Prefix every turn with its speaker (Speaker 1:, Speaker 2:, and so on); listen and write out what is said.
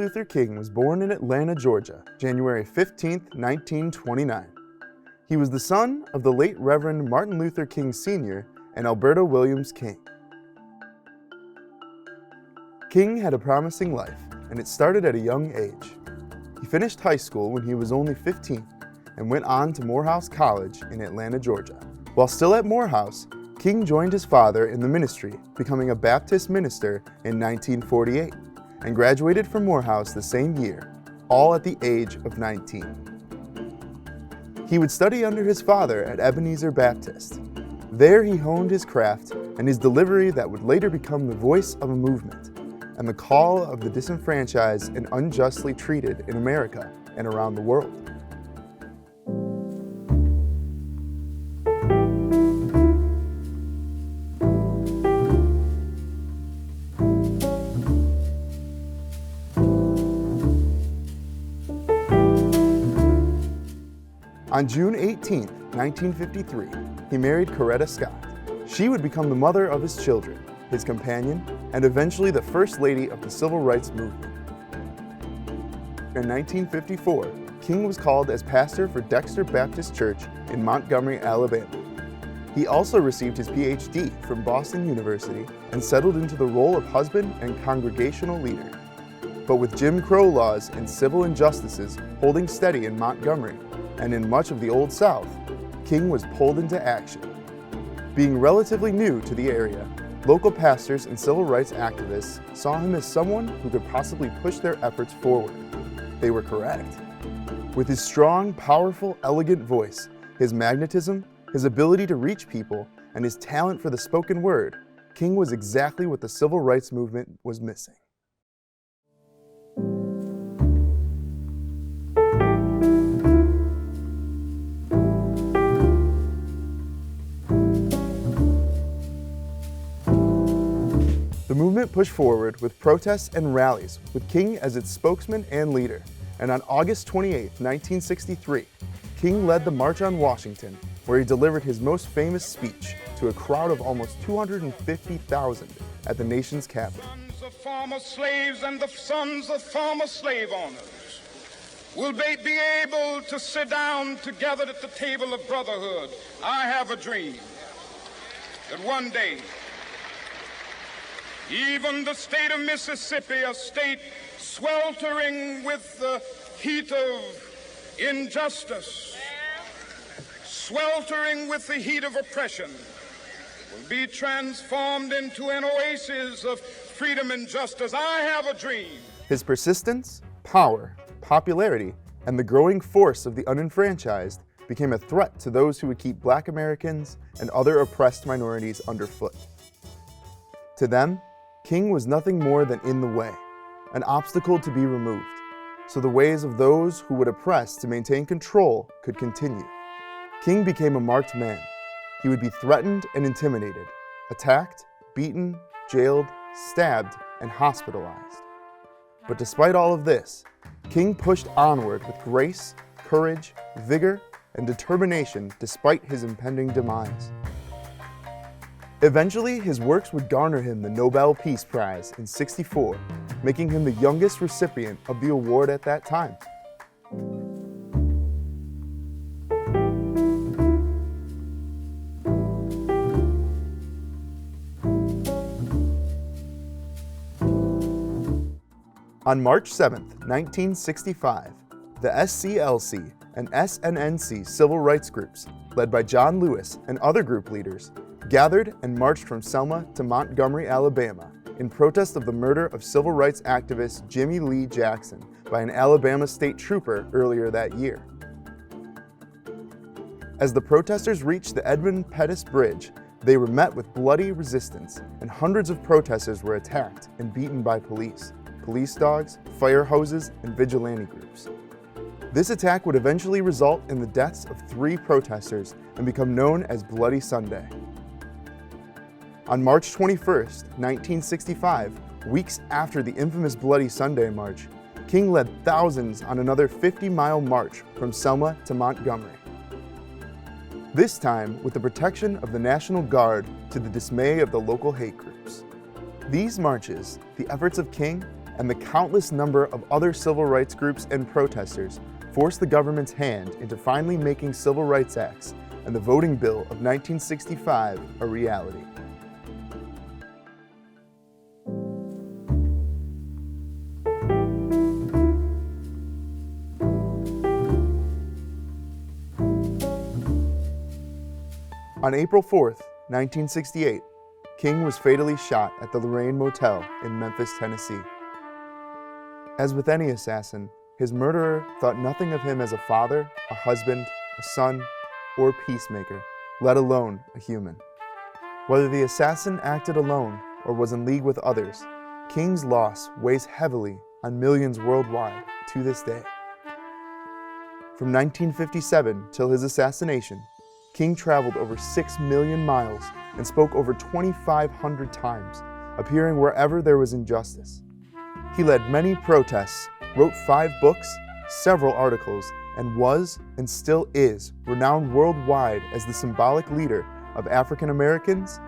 Speaker 1: Luther King was born in Atlanta, Georgia, January 15, 1929. He was the son of the late Reverend Martin Luther King Sr. and Alberta Williams King. King had a promising life, and it started at a young age. He finished high school when he was only 15 and went on to Morehouse College in Atlanta, Georgia. While still at Morehouse, King joined his father in the ministry, becoming a Baptist minister in 1948, and graduated from Morehouse the same year, all at the age of 19. He would study under his father at Ebenezer Baptist. There he honed his craft and his delivery that would later become the voice of a movement and the call of the disenfranchised and unjustly treated in America and around the world. On June 18, 1953, he married Coretta Scott. She would become the mother of his children, his companion, and eventually the First Lady of the Civil Rights Movement. In 1954, King was called as pastor for Dexter Baptist Church in Montgomery, Alabama. He also received his PhD from Boston University and settled into the role of husband and congregational leader. But with Jim Crow laws and civil injustices holding steady in Montgomery and in much of the Old South, King was pulled into action. Being relatively new to the area, local pastors and civil rights activists saw him as someone who could possibly push their efforts forward. They were correct. With his strong, powerful, elegant voice, his magnetism, his ability to reach people, and his talent for the spoken word, King was exactly what the civil rights movement was missing. The movement pushed forward with protests and rallies, with King as its spokesman and leader. And on August 28, 1963, King led the March on Washington, where he delivered his most famous speech to a crowd of almost 250,000 at the nation's capital.
Speaker 2: Sons of former slaves and the sons of former slave owners will be able to sit down together at the table of brotherhood. I have a dream that one day, even the state of Mississippi, a state sweltering with the heat of injustice, sweltering with the heat of oppression, will be transformed into an oasis of freedom and justice. I have a dream.
Speaker 1: His persistence, power, popularity, and the growing force of the unenfranchised became a threat to those who would keep Black Americans and other oppressed minorities underfoot. To them, King was nothing more than in the way, an obstacle to be removed, so the ways of those who would oppress to maintain control could continue. King became a marked man. He would be threatened and intimidated, attacked, beaten, jailed, stabbed, and hospitalized. But despite all of this, King pushed onward with grace, courage, vigor, and determination despite his impending demise. Eventually, his works would garner him the Nobel Peace Prize in '64, making him the youngest recipient of the award at that time. On March 7, 1965, the SCLC and SNNC civil rights groups, led by John Lewis and other group leaders, gathered and marched from Selma to Montgomery, Alabama, in protest of the murder of civil rights activist Jimmy Lee Jackson by an Alabama state trooper earlier that year. As the protesters reached the Edmund Pettus Bridge, they were met with bloody resistance, and hundreds of protesters were attacked and beaten by police dogs, fire hoses, and vigilante groups. This attack would eventually result in the deaths of 3 protesters and become known as Bloody Sunday. On March 21, 1965, weeks after the infamous Bloody Sunday March, King led thousands on another 50-mile march from Selma to Montgomery. This time with the protection of the National Guard to the dismay of the local hate groups. These marches, the efforts of King, and the countless number of other civil rights groups and protesters forced the government's hand into finally making civil rights acts and the Voting Bill of 1965 a reality. On April 4th, 1968, King was fatally shot at the Lorraine Motel in Memphis, Tennessee. As with any assassin, his murderer thought nothing of him as a father, a husband, a son, or peacemaker, let alone a human. Whether the assassin acted alone or was in league with others, King's loss weighs heavily on millions worldwide to this day. From 1957 till his assassination, King traveled over 6 million miles and spoke over 2,500 times, appearing wherever there was injustice. He led many protests, wrote 5 books, several articles, and was, and still is, renowned worldwide as the symbolic leader of African Americans